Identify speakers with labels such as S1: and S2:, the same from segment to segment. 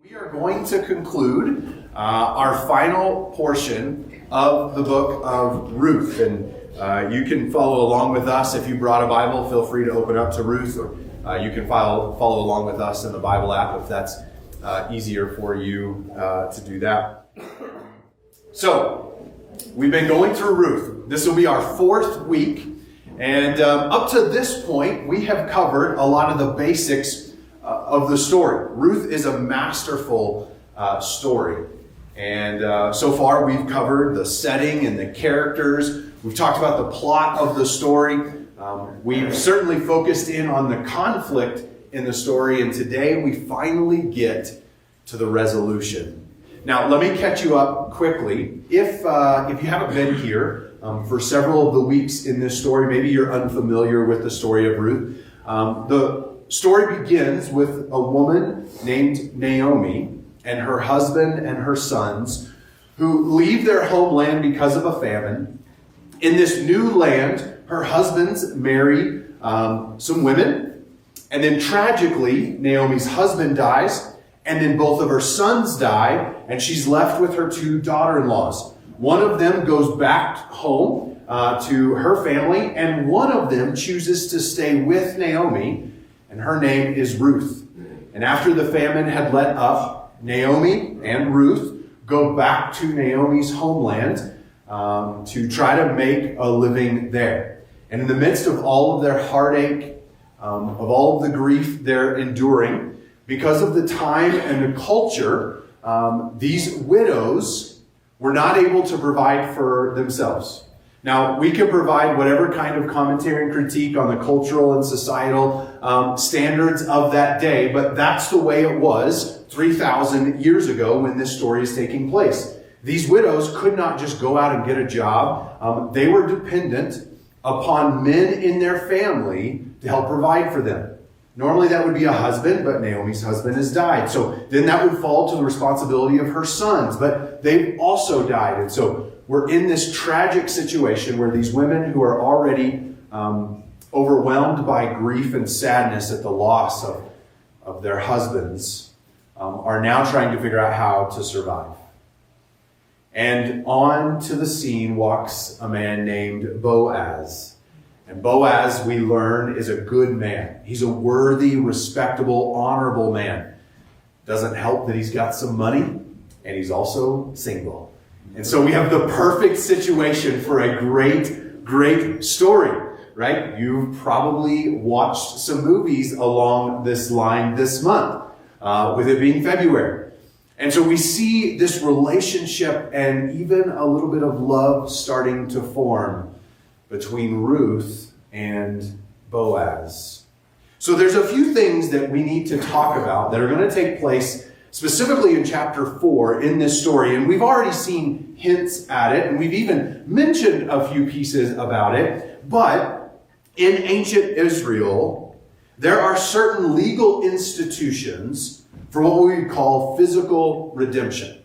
S1: We are going to conclude our final portion of the book of Ruth. And you can follow along with us. If you brought a Bible, feel free to open up to Ruth, or you can follow along with us in the Bible app if that's easier for you to do that. So, we've been going through Ruth. This will be our fourth week. And up to this point, we have covered a lot of the basics of the story. Ruth is a masterful story. And so far we've covered the setting and the characters. We've talked about the plot of the story. We've certainly focused in on the conflict in the story. And today we finally get to the resolution. Now, let me catch you up quickly. If you haven't been here for several of the weeks in this story, maybe you're unfamiliar with the story of Ruth. The story begins with a woman named Naomi and her husband and her sons who leave their homeland because of a famine. In this new land, her husbands marry some women, and then tragically, Naomi's husband dies, and then both of her sons die, and she's left with her two daughter-in-laws. One of them goes back home to her family, and one of them chooses to stay with Naomi, and her name is Ruth. And after the famine had let up, Naomi and Ruth go back to Naomi's homeland to try to make a living there. And in the midst of all of their heartache, of all of the grief they're enduring, because of the time and the culture, these widows were not able to provide for themselves. Now, we can provide whatever kind of commentary and critique on the cultural and societal standards of that day, but that's the way it was 3,000 years ago when this story is taking place. These widows could not just go out and get a job. They were dependent upon men in their family to help provide for them. Normally that would be a husband, but Naomi's husband has died. So then that would fall to the responsibility of her sons, but they've also died. And so we're in this tragic situation where these women who are already overwhelmed by grief and sadness at the loss of their husbands are now trying to figure out how to survive. And on to the scene walks a man named Boaz. And Boaz, we learn, is a good man. He's a worthy, respectable, honorable man. Doesn't help that he's got some money, and he's also single. And so we have the perfect situation for a great, great story, right? You've probably watched some movies along this line this month, with it being February. And so we see this relationship and even a little bit of love starting to form between Ruth and Boaz. So there's a few things that we need to talk about that are going to take place specifically in chapter 4 in this story. And we've already seen hints at it, and we've even mentioned a few pieces about it. But in ancient Israel, there are certain legal institutions for what we would call physical redemption.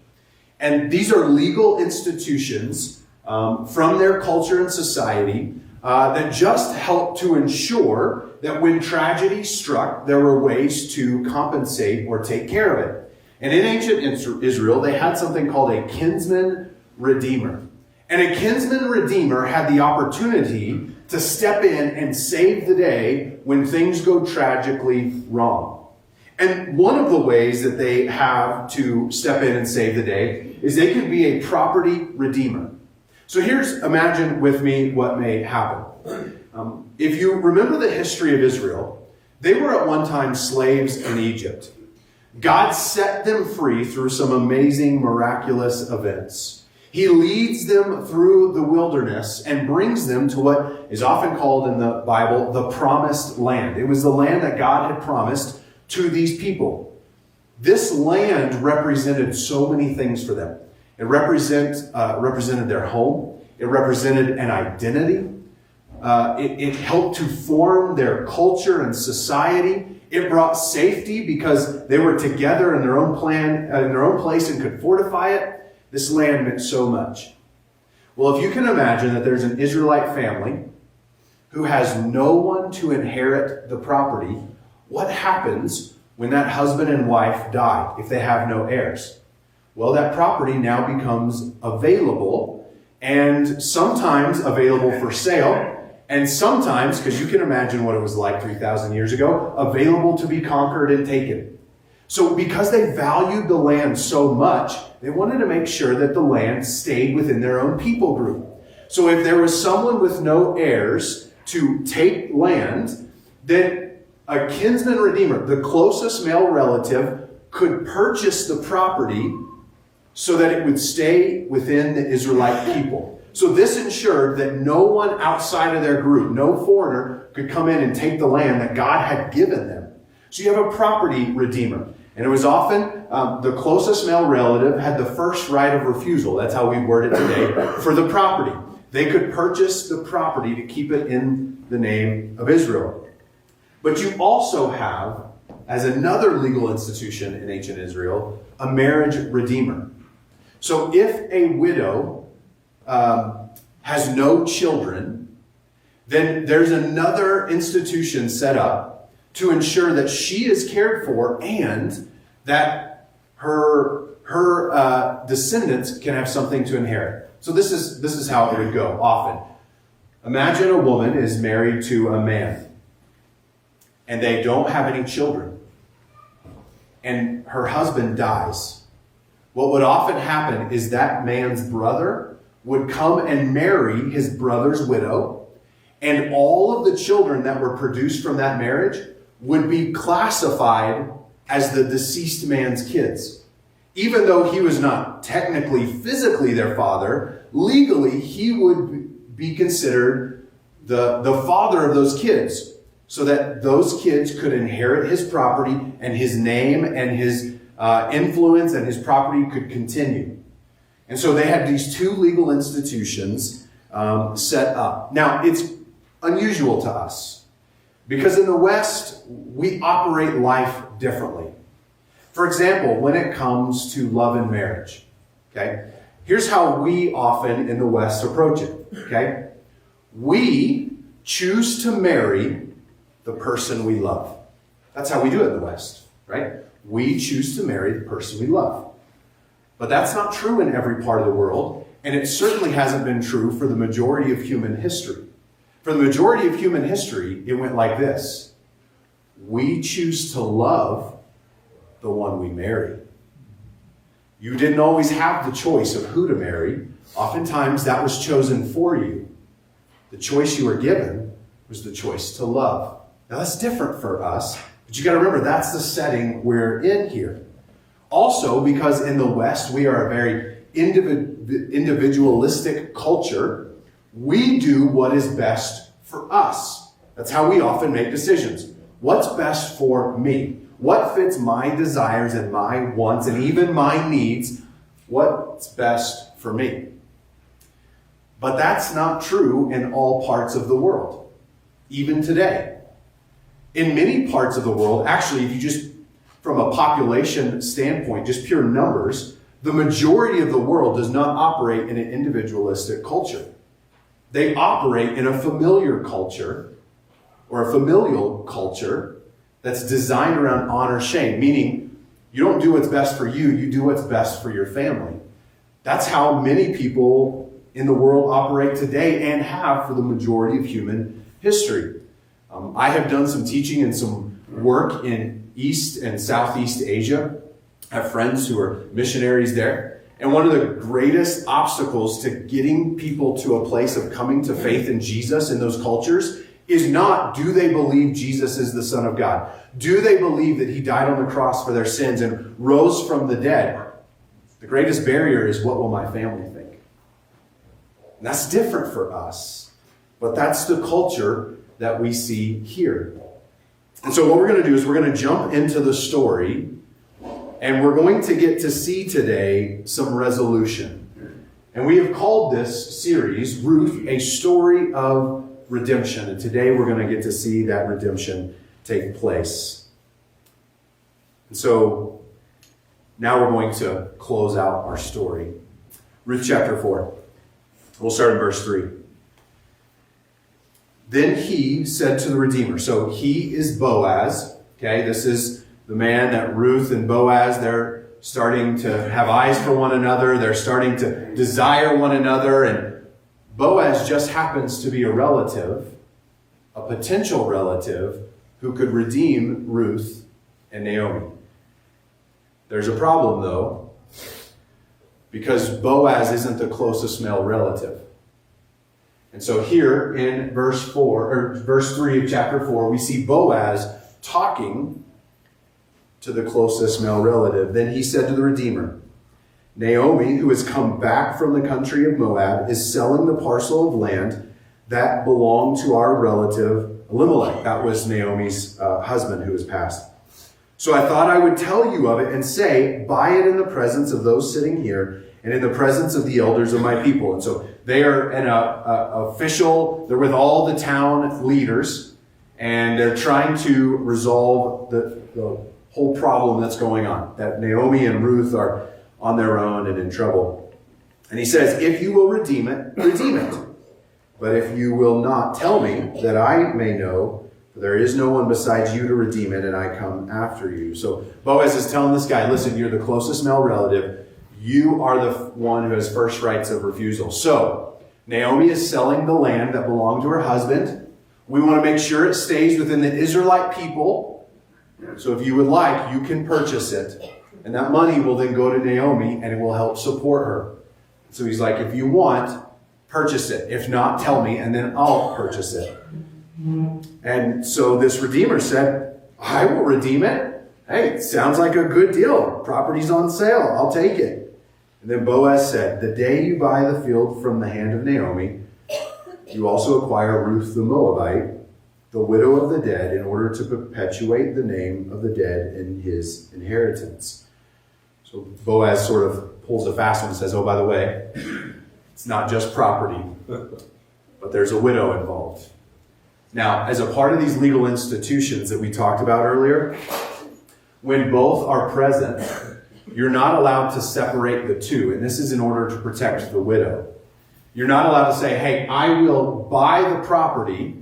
S1: And these are legal institutions from their culture and society that just help to ensure that when tragedy struck, there were ways to compensate or take care of it. And in ancient Israel, they had something called a kinsman redeemer. And a kinsman redeemer had the opportunity to step in and save the day when things go tragically wrong. And one of the ways that they have to step in and save the day is they can be a property redeemer. So imagine with me what may happen. If you remember the history of Israel, they were at one time slaves in Egypt. God set them free through some amazing, miraculous events. He leads them through the wilderness and brings them to what is often called in the Bible the promised land. It was the land that God had promised to these people. This land represented so many things for them. It represented their home. It represented an identity. It helped to form their culture and society. It brought safety because they were together in their own place and could fortify it. This land meant so much. Well, if you can imagine that there's an Israelite family who has no one to inherit the property, what happens when that husband and wife die, if they have no heirs, well, that property now becomes available, and sometimes available for sale, and sometimes, because you can imagine what it was like 3,000 years ago, available to be conquered and taken. So because they valued the land so much, they wanted to make sure that the land stayed within their own people group. So if there was someone with no heirs to take land, then a kinsman redeemer, the closest male relative, could purchase the property so that it would stay within the Israelite people. So this ensured that no one outside of their group, no foreigner, could come in and take the land that God had given them. So you have a property redeemer. And it was often the closest male relative had the first right of refusal. That's how we word it today, for the property. They could purchase the property to keep it in the name of Israel. But you also have, as another legal institution in ancient Israel, a marriage redeemer. So if a widow has no children, then there's another institution set up to ensure that she is cared for and that her descendants can have something to inherit. So this is how it would go often. Imagine a woman is married to a man and they don't have any children, and her husband dies. What would often happen is that man's brother would come and marry his brother's widow, and all of the children that were produced from that marriage would be classified as the deceased man's kids. Even though he was not technically, physically their father, legally he would be considered the father of those kids, so that those kids could inherit his property and his name and his influence and his property could continue. And so they had these two legal institutions set up. Now, it's unusual to us because in the West, we operate life differently. For example, when it comes to love and marriage, okay, here's how we often in the West approach it, okay? We choose to marry the person we love. That's how we do it in the West, right? We choose to marry the person we love. But that's not true in every part of the world, and it certainly hasn't been true for the majority of human history. For the majority of human history, it went like this. We choose to love the one we marry. You didn't always have the choice of who to marry. Oftentimes that was chosen for you. The choice you were given was the choice to love. Now that's different for us, but you got to remember that's the setting we're in here. Also, because in the West we are a very individualistic culture, we do what is best for us. That's how we often make decisions. What's best for me? What fits my desires and my wants and even my needs? What's best for me? But that's not true in all parts of the world, even today. In many parts of the world, actually, if you just, from a population standpoint, just pure numbers, the majority of the world does not operate in an individualistic culture. They operate in a familiar culture or a familial culture that's designed around honor-shame, meaning you don't do what's best for you, you do what's best for your family. That's how many people in the world operate today and have for the majority of human history. I have done some teaching and some work in East and Southeast Asia. I have friends who are missionaries there. And one of the greatest obstacles to getting people to a place of coming to faith in Jesus in those cultures is not, do they believe Jesus is the Son of God? Do they believe that he died on the cross for their sins and rose from the dead? The greatest barrier is, what will my family think? And that's different for us. But that's the culture that we see here. And so what we're going to do is we're going to jump into the story, and we're going to get to see today some resolution. And we have called this series, Ruth, a story of redemption. And today we're going to get to see that redemption take place. And so now we're going to close out our story. Ruth chapter 4. We'll start in verse 3. Then he said to the Redeemer. So he is Boaz. Okay, this is the man that Ruth and Boaz, they're starting to have eyes for one another. They're starting to desire one another. And Boaz just happens to be a relative, a potential relative, who could redeem Ruth and Naomi. There's a problem, though, because Boaz isn't the closest male relative. And so here in verse 3 of chapter 4, we see Boaz talking to the closest male relative. Then he said to the Redeemer, Naomi, who has come back from the country of Moab, is selling the parcel of land that belonged to our relative Elimelech. That was Naomi's husband who was passed. So I thought I would tell you of it and say, buy it in the presence of those sitting here and in the presence of the elders of my people. And so they are an official, they're with all the town leaders, and they're trying to resolve the whole problem that's going on, that Naomi and Ruth are on their own and in trouble. And he says, if you will redeem it, redeem it. But if you will not, tell me, that I may know, for there is no one besides you to redeem it, and I come after you. So Boaz is telling this guy, listen, you're the closest male relative. You are the one who has first rights of refusal. So Naomi is selling the land that belonged to her husband. We want to make sure it stays within the Israelite people. So if you would like, you can purchase it. And that money will then go to Naomi, and it will help support her. So he's like, if you want, purchase it. If not, tell me, and then I'll purchase it. And so this Redeemer said, I will redeem it. Hey, it sounds like a good deal. Property's on sale. I'll take it. And then Boaz said, the day you buy the field from the hand of Naomi, you also acquire Ruth the Moabite, the widow of the dead, in order to perpetuate the name of the dead in his inheritance. So Boaz sort of pulls a fast one and says, oh, by the way, it's not just property, but there's a widow involved. Now, as a part of these legal institutions that we talked about earlier, when both are present, you're not allowed to separate the two. And this is in order to protect the widow. You're not allowed to say, hey, I will buy the property,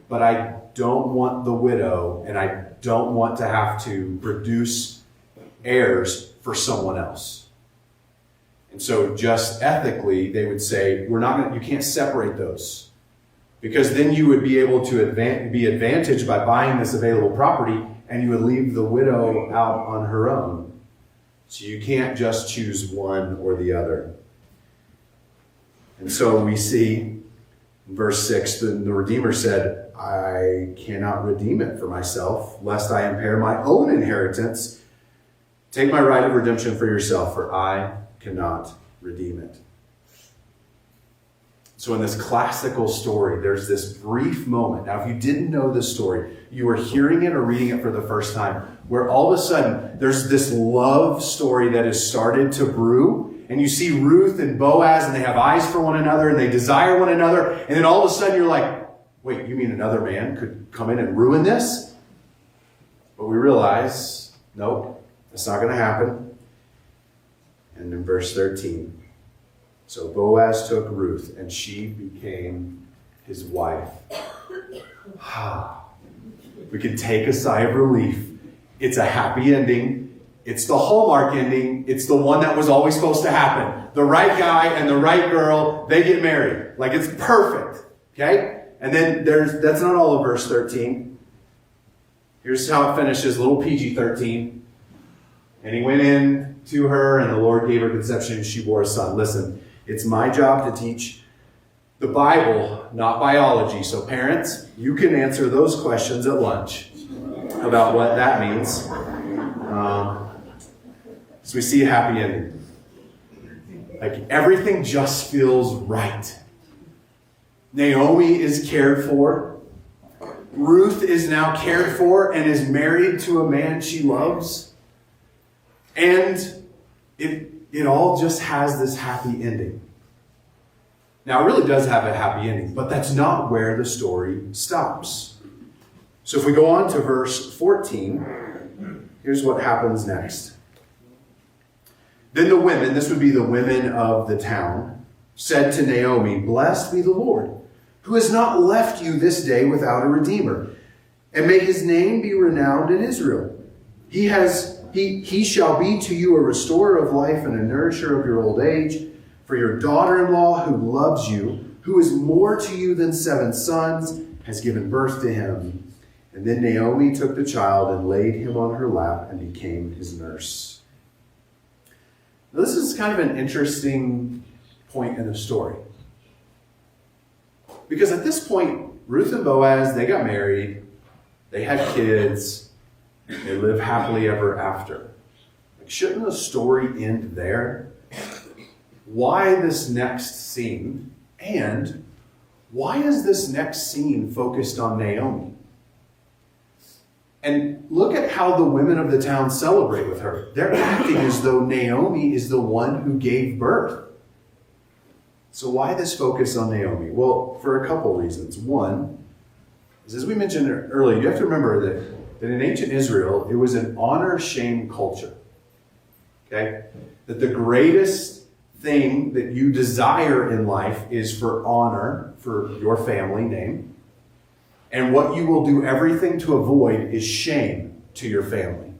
S1: but I don't want the widow, and I don't want to have to produce heirs for someone else. And so just ethically, they would say, you can't separate those. Because then you would be able to be advantaged by buying this available property, and you would leave the widow out on her own. So you can't just choose one or the other. And so we see in verse 6, the Redeemer said, I cannot redeem it for myself, lest I impair my own inheritance. Take my right of redemption for yourself, for I cannot redeem it. So in this classical story, there's this brief moment. Now, if you didn't know this story, you were hearing it or reading it for the first time, where all of a sudden there's this love story that has started to brew. And you see Ruth and Boaz, and they have eyes for one another, and they desire one another. And then all of a sudden you're like, wait, you mean another man could come in and ruin this? But we realize, nope, that's not going to happen. And in verse 13, so Boaz took Ruth, and she became his wife. We can take a sigh of relief. It's a happy ending. It's the Hallmark ending. It's the one that was always supposed to happen. The right guy and the right girl, they get married. Like, it's perfect. Okay? And then that's not all of verse 13. Here's how it finishes, little PG-13. And he went in to her, and the Lord gave her conception, and she bore a son. Listen. It's my job to teach the Bible, not biology. So parents, you can answer those questions at lunch about what that means. So we see a happy ending. Like, everything just feels right. Naomi is cared for. Ruth is now cared for and is married to a man she loves. And it all just has this happy ending. Now, it really does have a happy ending, but that's not where the story stops. So if we go on to verse 14, here's what happens next. Then the women, this would be the women of the town, said to Naomi, blessed be the Lord, who has not left you this day without a redeemer, and may his name be renowned in Israel. He shall be to you a restorer of life and a nourisher of your old age. For your daughter-in-law who loves you, who is more to you than 7 sons, has given birth to him. And then Naomi took the child and laid him on her lap and became his nurse. Now, this is kind of an interesting point in the story. Because at this point, Ruth and Boaz, they got married, they had kids, they live happily ever after. Like, shouldn't the story end there? Why this next scene? And why is this next scene focused on Naomi? And look at how the women of the town celebrate with her. They're acting as though Naomi is the one who gave birth. So why this focus on Naomi? Well, for a couple reasons. One is, as we mentioned earlier, you have to remember that in ancient Israel, it was an honor-shame culture. Okay? That the greatest thing that you desire in life is for honor for your family name. And what you will do everything to avoid is shame to your family.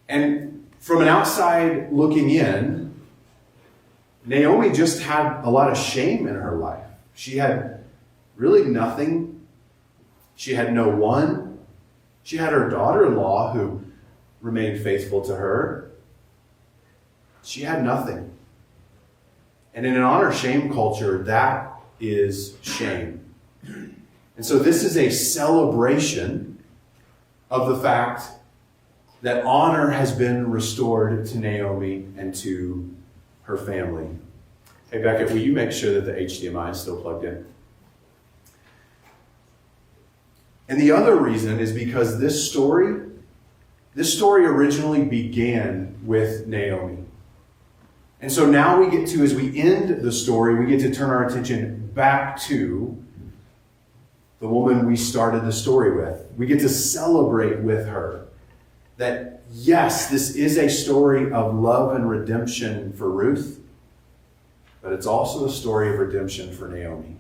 S1: And from an outside looking in, Naomi just had a lot of shame in her life. She had really nothing. She had no one. She had her daughter-in-law who remained faithful to her. She had nothing. And in an honor-shame culture, that is shame. And so this is a celebration of the fact that honor has been restored to Naomi and to her family. Hey, Beckett, will you make sure that the HDMI is still plugged in? And the other reason is because this story originally began with Naomi. And so now we get to, as we end the story, we get to turn our attention back to the woman we started the story with. We get to celebrate with her that, yes, this is a story of love and redemption for Ruth, but it's also a story of redemption for Naomi.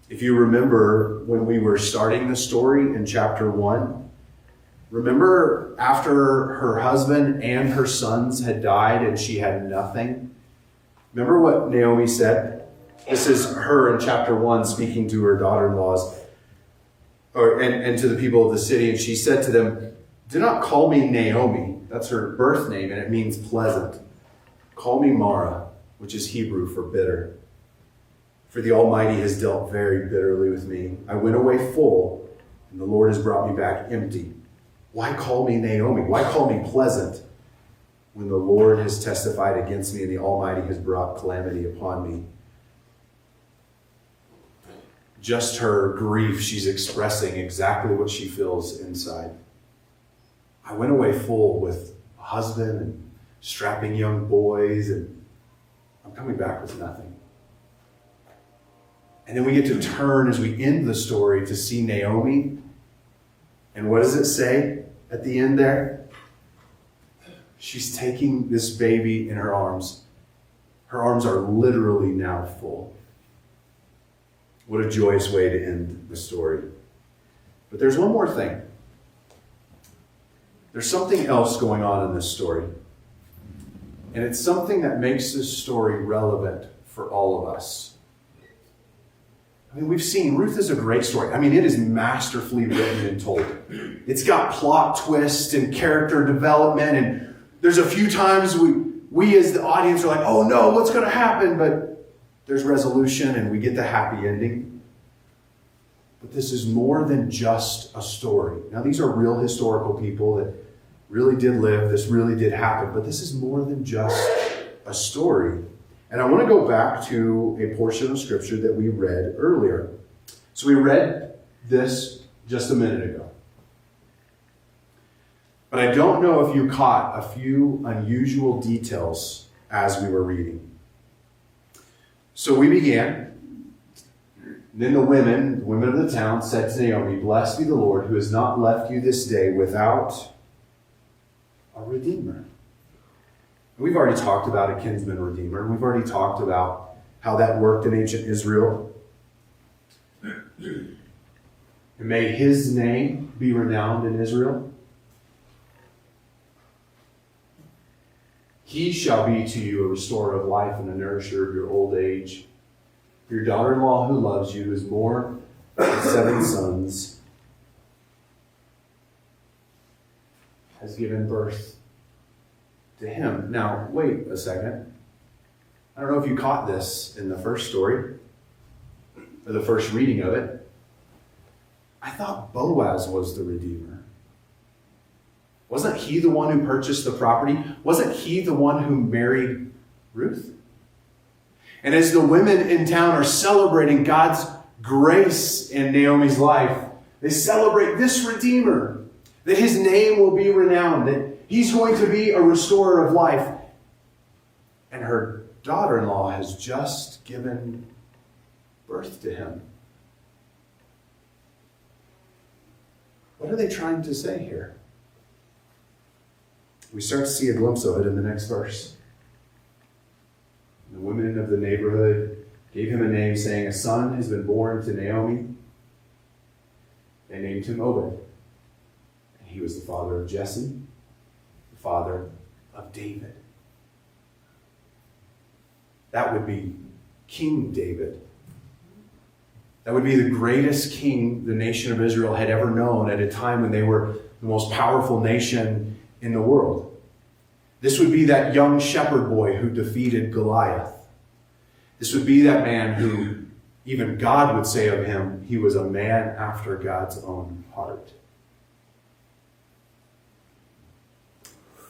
S1: If you remember when we were starting the story in chapter 1, remember after her husband and her sons had died and she had nothing? Remember what Naomi said? This is her in chapter 1 speaking to her daughter-in-laws and to the people of the city. And she said to them, "Do not call me Naomi." That's her birth name, and it means pleasant. "Call me Mara," which is Hebrew for bitter. "For the Almighty has dealt very bitterly with me. I went away full, and the Lord has brought me back empty. Why call me Naomi? Why call me pleasant when the Lord has testified against me and the Almighty has brought calamity upon me?" Just her grief, she's expressing exactly what she feels inside. I went away full with a husband and strapping young boys, and I'm coming back with nothing. And then we get to turn as we end the story to see Naomi. And what does it say at the end there? She's taking this baby in her arms. Her arms are literally now full. What a joyous way to end the story. But there's one more thing. There's something else going on in this story. And it's something that makes this story relevant for all of us. I mean, we've seen Ruth is a great story. I mean, it is masterfully written and told. It's got plot twists and character development. And there's a few times we as the audience are like, oh no, what's going to happen? But there's resolution and we get the happy ending. But this is more than just a story. Now, these are real historical people that really did live. This really did happen. But this is more than just a story. And I want to go back to a portion of Scripture that we read earlier. So we read this just a minute ago. But I don't know if you caught a few unusual details as we were reading. So we began. Then the women of the town said to Naomi, "Blessed be the Lord who has not left you this day without a redeemer." We've already talked about a kinsman redeemer. We've already talked about how that worked in ancient Israel. And may his name be renowned in Israel. He shall be to you a restorer of life and a nourisher of your old age. Your daughter-in-law who loves you is born of 7 sons, has given birth to him. Now, wait a second. I don't know if you caught this in the first story, or the first reading of it. I thought Boaz was the Redeemer. Wasn't he the one who purchased the property? Wasn't he the one who married Ruth? And as the women in town are celebrating God's grace in Naomi's life, they celebrate this Redeemer, that his name will be renowned, that he's going to be a restorer of life. And her daughter-in-law has just given birth to him. What are they trying to say here? We start to see a glimpse of it in the next verse. The women of the neighborhood gave him a name, saying, a son has been born to Naomi. They named him Obed. And he was the father of Jesse, the father of David. That would be King David. That would be the greatest king the nation of Israel had ever known at a time when they were the most powerful nation in the world. This would be that young shepherd boy who defeated Goliath. This would be that man who even God would say of him, he was a man after God's own heart.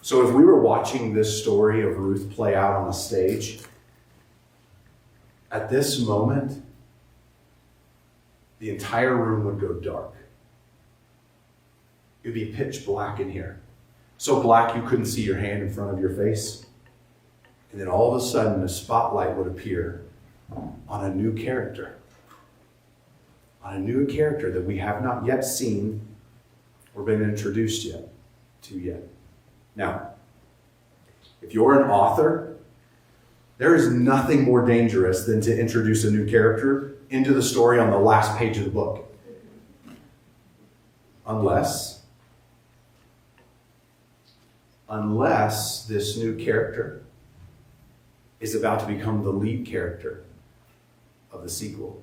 S1: So if we were watching this story of Ruth play out on a stage, at this moment, the entire room would go dark. It would be pitch black in here. So black you couldn't see your hand in front of your face. And then all of a sudden a spotlight would appear on a new character. On a new character that we have not yet seen or been introduced yet. Now, if you're an author, there is nothing more dangerous than to introduce a new character into the story on the last page of the book. Unless this new character is about to become the lead character of the sequel.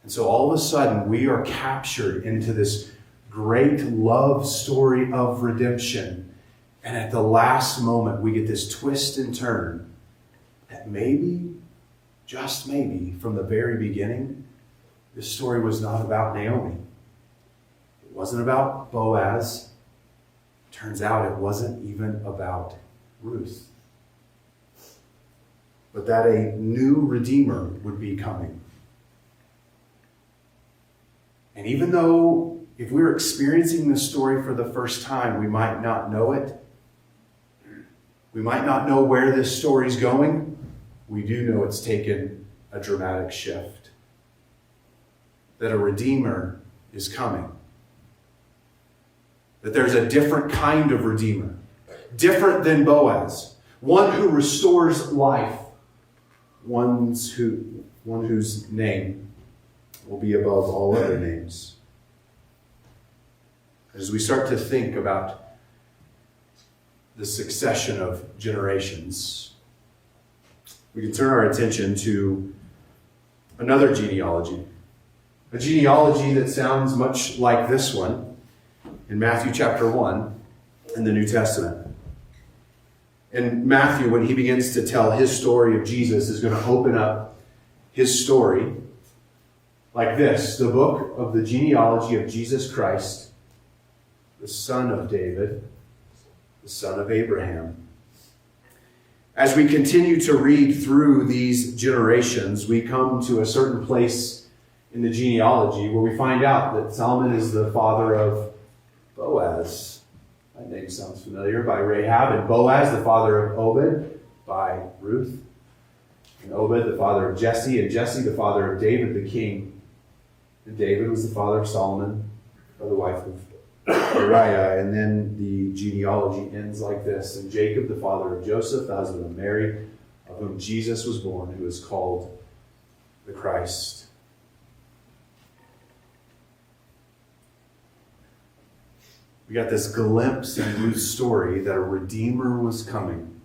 S1: And so all of a sudden we are captured into this great love story of redemption. And at the last moment we get this twist and turn that maybe, just maybe, from the very beginning, this story was not about Naomi. It wasn't about Boaz. Turns out it wasn't even about Ruth. But that a new Redeemer would be coming. And even though if we were experiencing this story for the first time, we might not know it. We might not know where this story's going. We do know it's taken a dramatic shift. That a Redeemer is coming. That there's a different kind of Redeemer. Different than Boaz. One who restores life. One whose name will be above all other names. As we start to think about the succession of generations, we can turn our attention to another genealogy. A genealogy that sounds much like this one in Matthew chapter 1 in the New Testament. And Matthew, when he begins to tell his story of Jesus, is going to open up his story like this: the book of the genealogy of Jesus Christ, the son of David, the son of Abraham. As we continue to read through these generations, we come to a certain place in the genealogy where we find out that Solomon is the father of Boaz. That name sounds familiar, by Rahab. And Boaz, the father of Obed, by Ruth. And Obed, the father of Jesse. And Jesse, the father of David, the king. And David was the father of Solomon, by the wife of Uriah. And then the genealogy ends like this: and Jacob, the father of Joseph, the husband of Mary, of whom Jesus was born, who is called the Christ. We got this glimpse in Ruth's story that a Redeemer was coming.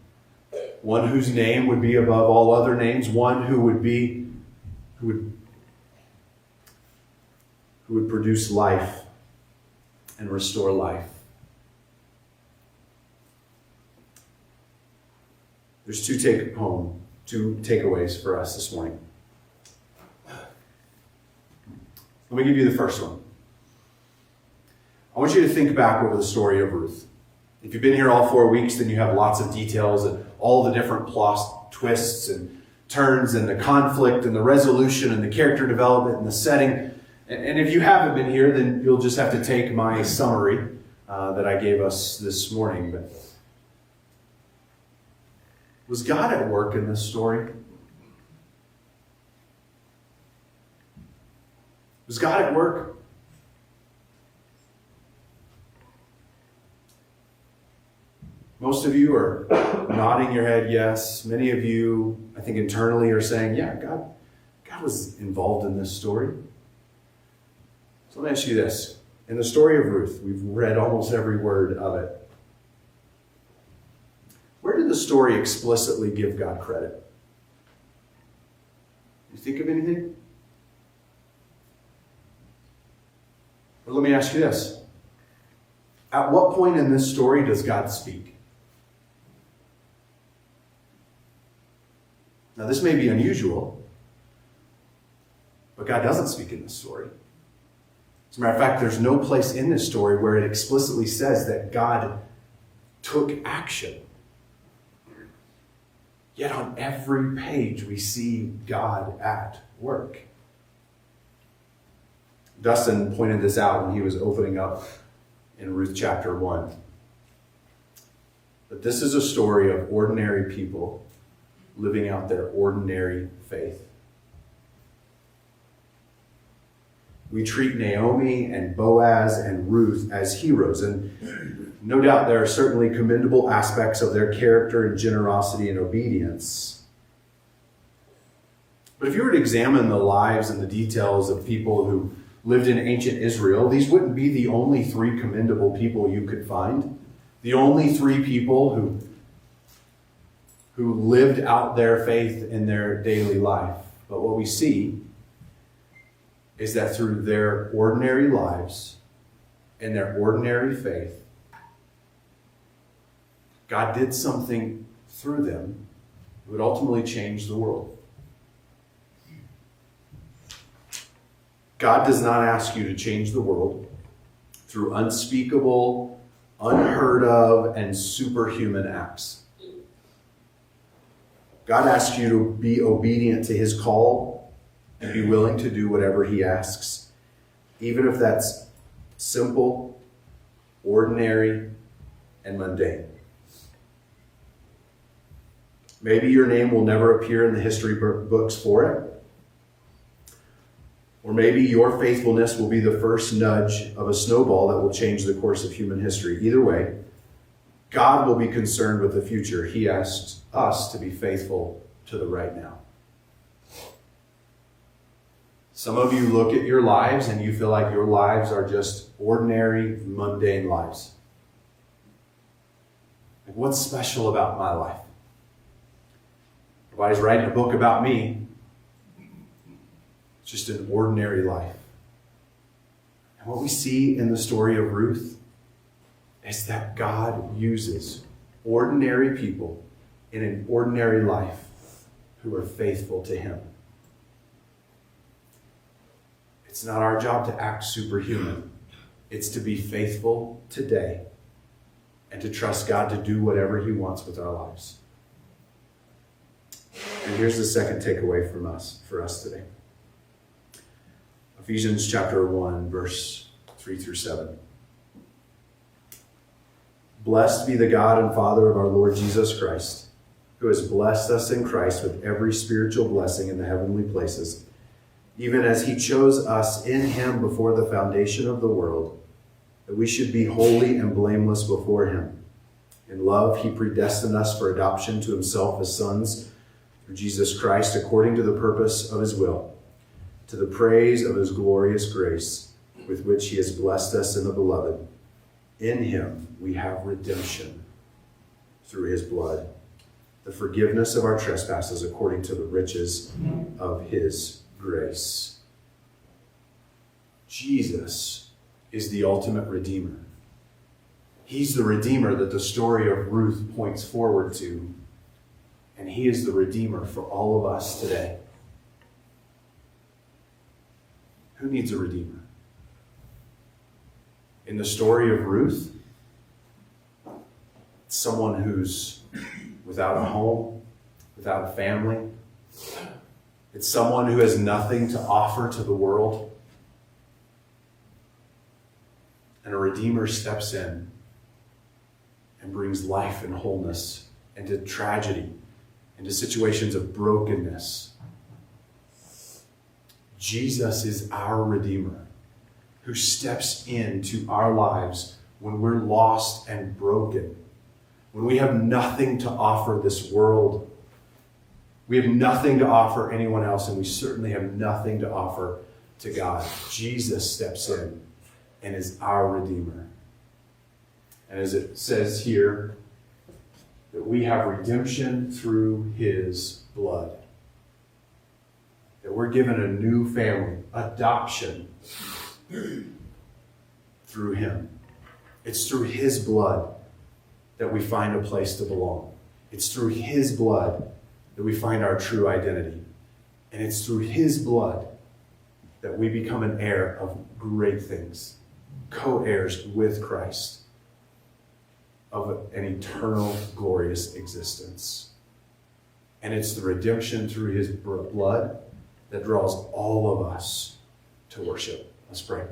S1: One whose name would be above all other names. One who would produce life and restore life. There's two takeaways for us this morning. Let me give you the first one. I want you to think back over the story of Ruth. If you've been here all 4 weeks, then you have lots of details and all the different plot twists and turns and the conflict and the resolution and the character development and the setting. And if you haven't been here, then you'll just have to take my summary that I gave us this morning. But was God at work in this story? Was God at work? Most of you are nodding your head yes. Many of you, I think internally, are saying, yeah, God was involved in this story. So let me ask you this. In the story of Ruth, we've read almost every word of it. Where did the story explicitly give God credit? You think of anything? Or let me ask you this. At what point in this story does God speak? Now, this may be unusual, but God doesn't speak in this story. As a matter of fact, there's no place in this story where it explicitly says that God took action. Yet on every page we see God at work. Dustin pointed this out when he was opening up in Ruth chapter 1. But this is a story of ordinary people living out their ordinary faith. We treat Naomi and Boaz and Ruth as heroes, and no doubt there are certainly commendable aspects of their character and generosity and obedience. But if you were to examine the lives and the details of people who lived in ancient Israel, these wouldn't be the only three commendable people you could find. The only three people who lived out their faith in their daily life. But what we see is that through their ordinary lives and their ordinary faith, God did something through them that would ultimately change the world. God does not ask you to change the world through unspeakable, unheard of, and superhuman acts. God asks you to be obedient to his call and be willing to do whatever he asks, even if that's simple, ordinary, and mundane. Maybe your name will never appear in the history books for it. Or maybe your faithfulness will be the first nudge of a snowball that will change the course of human history. Either way, God will be concerned with the future. He asks us to be faithful to the right now. Some of you look at your lives and you feel like your lives are just ordinary, mundane lives. Like, what's special about my life? Everybody's writing a book about me. It's just an ordinary life. And what we see in the story of Ruth is that God uses ordinary people in an ordinary life who are faithful to him. It's not our job to act superhuman. It's to be faithful today and to trust God to do whatever he wants with our lives. And here's the second takeaway for us today. Ephesians chapter 1, verse 3 through 7. Blessed be the God and Father of our Lord Jesus Christ, who has blessed us in Christ with every spiritual blessing in the heavenly places, even as he chose us in him before the foundation of the world, that we should be holy and blameless before him. In love, he predestined us for adoption to himself as sons through Jesus Christ, according to the purpose of his will, to the praise of his glorious grace, with which he has blessed us in the beloved. In him we have redemption through his blood, the forgiveness of our trespasses according to the riches of his grace. Jesus is the ultimate Redeemer. He's the Redeemer that the story of Ruth points forward to. And he is the Redeemer for all of us today. Who needs a Redeemer? In the story of Ruth, it's someone who's without a home, without a family. It's someone who has nothing to offer to the world. And a Redeemer steps in and brings life and wholeness into tragedy, into situations of brokenness. Jesus is our Redeemer who steps into our lives when we're lost and broken, when we have nothing to offer this world. We have nothing to offer anyone else, and we certainly have nothing to offer to God. Jesus steps in and is our Redeemer. And as it says here, that we have redemption through his blood. That we're given a new family, adoption, through him. It's through his blood that we find a place to belong. It's through his blood that we find our true identity. And it's through his blood that we become an heir of great things, co-heirs with Christ of an eternal, glorious existence. And it's the redemption through his blood that draws all of us to worship. Let's pray.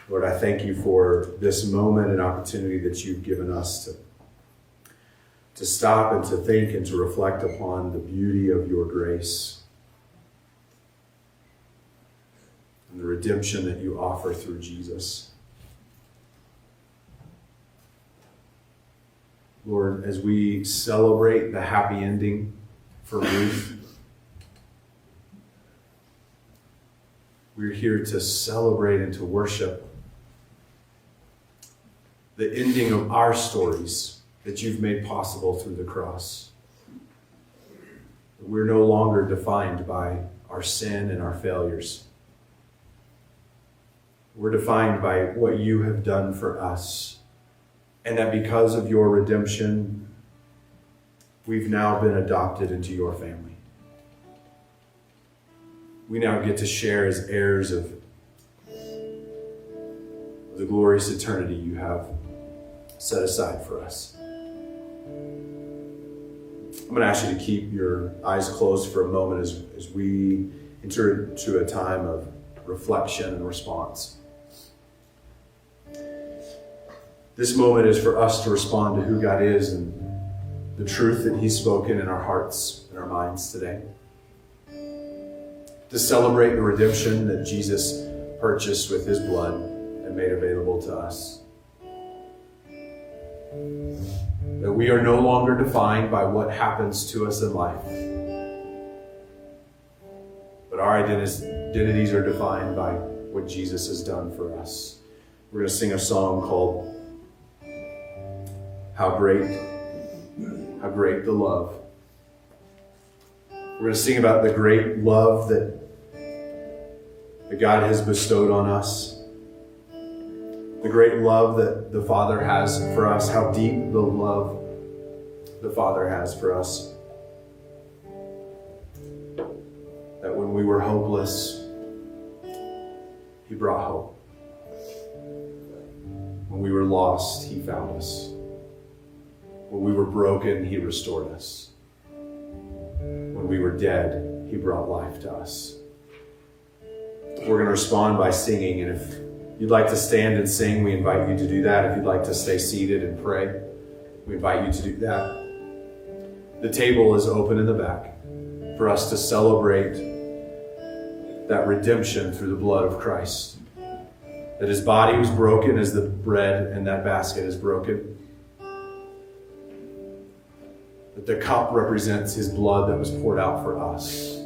S1: Lord, I thank you for this moment and opportunity that you've given us to stop and to think and to reflect upon the beauty of your grace and the redemption that you offer through Jesus. Lord, as we celebrate the happy ending for Ruth, we're here to celebrate and to worship the ending of our stories that you've made possible through the cross. We're no longer defined by our sin and our failures. We're defined by what you have done for us. And that because of your redemption, we've now been adopted into your family. We now get to share as heirs of the glorious eternity you have set aside for us. I'm going to ask you to keep your eyes closed for a moment as we enter into a time of reflection and response. This moment is for us to respond to who God is and the truth that he's spoken in our hearts and our minds today. To celebrate the redemption that Jesus purchased with his blood and made available to us. That we are no longer defined by what happens to us in life. But our identities are defined by what Jesus has done for us. We're going to sing a song called How Great the Love. We're going to sing about the great love that God has bestowed on us. The great love that the Father has for us. How deep the love the Father has for us. That when we were hopeless, he brought hope. When we were lost, he found us. When we were broken, he restored us. When we were dead, he brought life to us. We're going to respond by singing, and if you'd like to stand and sing, we invite you to do that. If you'd like to stay seated and pray, we invite you to do that. The table is open in the back for us to celebrate that redemption through the blood of Christ. That his body was broken as the bread and that basket is broken. That the cup represents his blood that was poured out for us.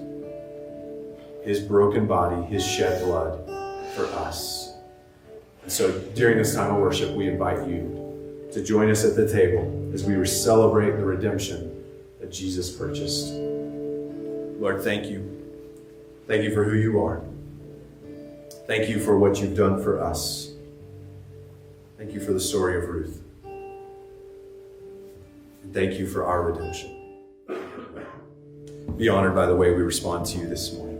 S1: His broken body, his shed blood, for us. And so during this time of worship, we invite you to join us at the table as we celebrate the redemption that Jesus purchased. Lord, thank you. Thank you for who you are. Thank you for what you've done for us. Thank you for the story of Ruth. And thank you for our redemption. Be honored by the way we respond to you this morning.